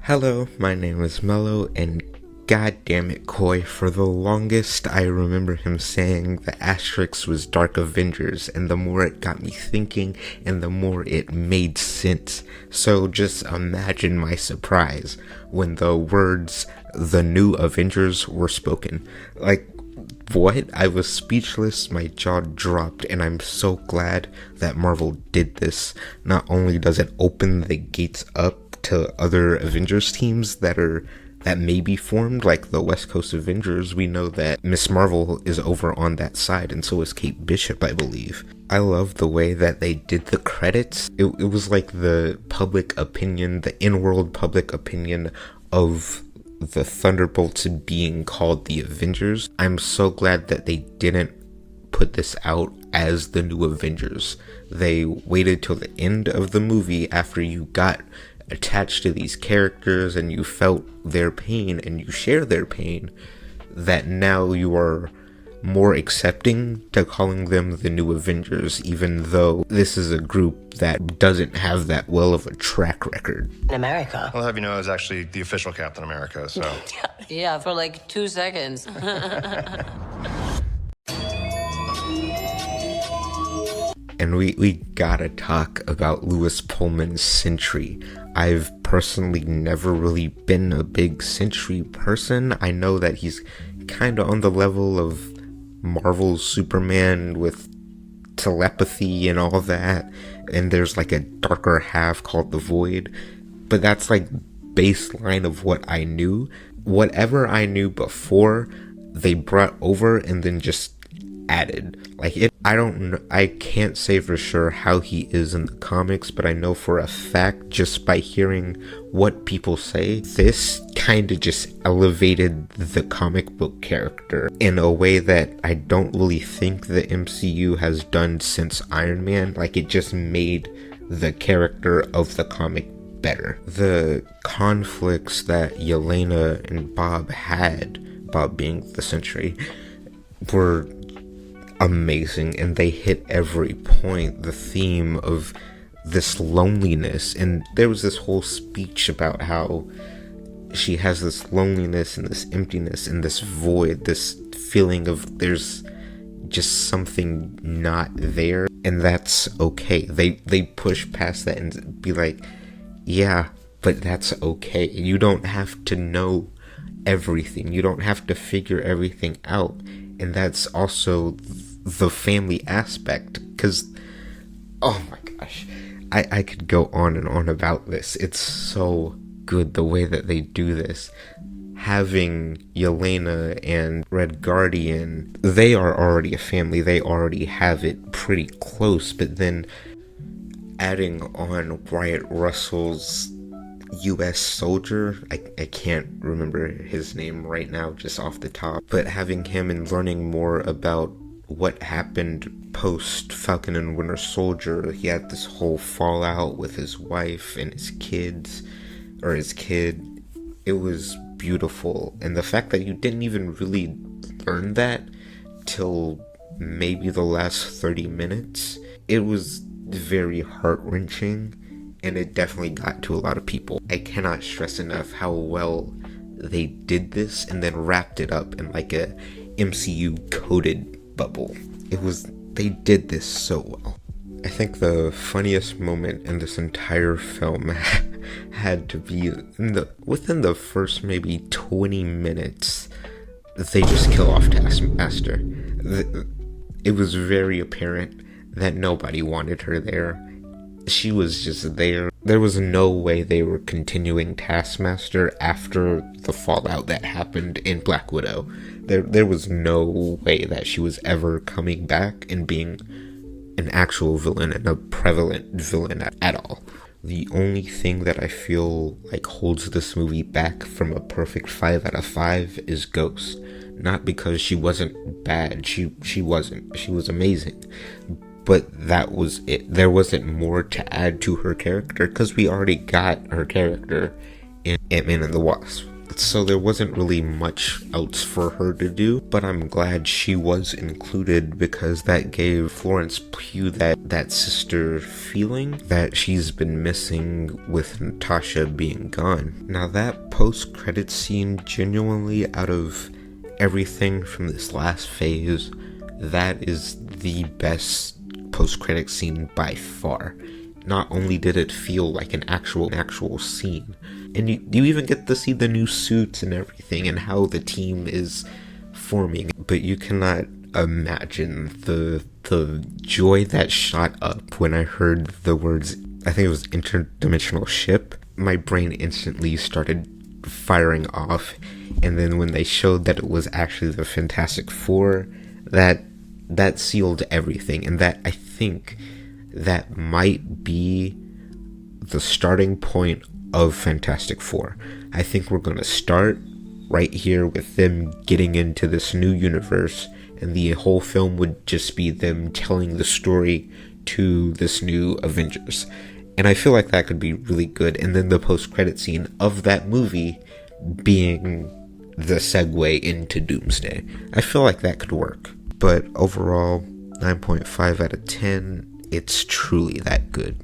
Hello, my name is Mello, and god damn it, Koi, for the longest I remember him saying the asterisk was Dark Avengers, and the more it got me thinking, and the more it made sense. So just imagine my surprise when the words, the new Avengers, were spoken. Like, what? I was speechless, my jaw dropped, and I'm so glad that Marvel did this. Not only does it open the gates up to other Avengers teams that may be formed, like the West Coast Avengers. We know that Miss Marvel is over on that side, and so is Kate Bishop, I believe. I love the way that they did the credits. It was like the public opinion, the in-world public opinion of the Thunderbolts being called the Avengers. I'm so glad that they didn't put this out as the new Avengers. They waited till the end of the movie, after you got attached to these characters and you felt their pain and you share their pain, that now you are more accepting to calling them the new Avengers, even though this is a group that doesn't have that well of a track record. In America. I'll have you know I was actually the official Captain America, so. Yeah, for like 2 seconds. And we gotta talk about Louis Pullman's Sentry. I've personally never really been a big Sentry person. I know that he's kind of on the level of Marvel's Superman with telepathy and all that. And there's like a darker half called the Void. But that's like baseline of what I knew. Whatever I knew before, they brought over and then just added. I can't say for sure how he is in the comics, but I know for a fact, just by hearing what people say, this kind of just elevated the comic book character in a way that I don't really think the MCU has done since Iron Man. Like, it just made the character of the comic better. The conflicts that Yelena and Bob had, Bob being the Sentry, were amazing, and they hit every point. The theme of this loneliness, and there was this whole speech about how she has this loneliness and this emptiness and this void, this feeling of there's just something not there, and that's okay. They push past that and be like, yeah, but that's okay. You don't have to know everything. You don't have to figure everything out. And that's also the family aspect, because, oh my gosh, I could go on and on about this. It's so good the way that they do this. Having Yelena and Red Guardian, they are already a family. They already have it pretty close, but then adding on Wyatt Russell's U.S. soldier, I can't remember his name right now just off the top, but having him and learning more about what happened post Falcon and Winter Soldier. He had this whole fallout with his wife and his kids, or his kid. It was beautiful, and the fact that you didn't even really learn that till maybe the last 30 minutes, it was very heart-wrenching. And it definitely got to a lot of people. I cannot stress enough how well they did this and then wrapped it up in like a MCU coded bubble. They did this so well. I think the funniest moment in this entire film had to be within the first maybe 20 minutes, they just kill off Taskmaster. It was very apparent that nobody wanted her there. She was just there. There was no way they were continuing Taskmaster after the fallout that happened in Black Widow. There was no way that she was ever coming back and being an actual villain and a prevalent villain at all. The only thing that I feel like holds this movie back from a perfect 5 out of 5 is Ghost. Not because she wasn't bad. She wasn't. She was amazing. But that was it. There wasn't more to add to her character, because we already got her character in Ant-Man and the Wasp. So there wasn't really much else for her to do, but I'm glad she was included because that gave Florence Pugh that sister feeling that she's been missing with Natasha being gone. Now that post-credit scene, genuinely out of everything from this last phase, that is the best post-credit scene by far. Not only did it feel like an actual scene, and you even get to see the new suits and everything and how the team is forming, but you cannot imagine the joy that shot up when I heard the words, I think it was interdimensional ship. My brain instantly started firing off, and then when they showed that it was actually the Fantastic Four, that sealed everything, and that I think that might be the starting point of Fantastic Four. I think we're going to start right here with them getting into this new universe, and the whole film would just be them telling the story to this new Avengers. And I feel like that could be really good, and then the post-credit scene of that movie being the segue into Doomsday. I feel like that could work. But overall, 9.5 out of 10, it's truly that good.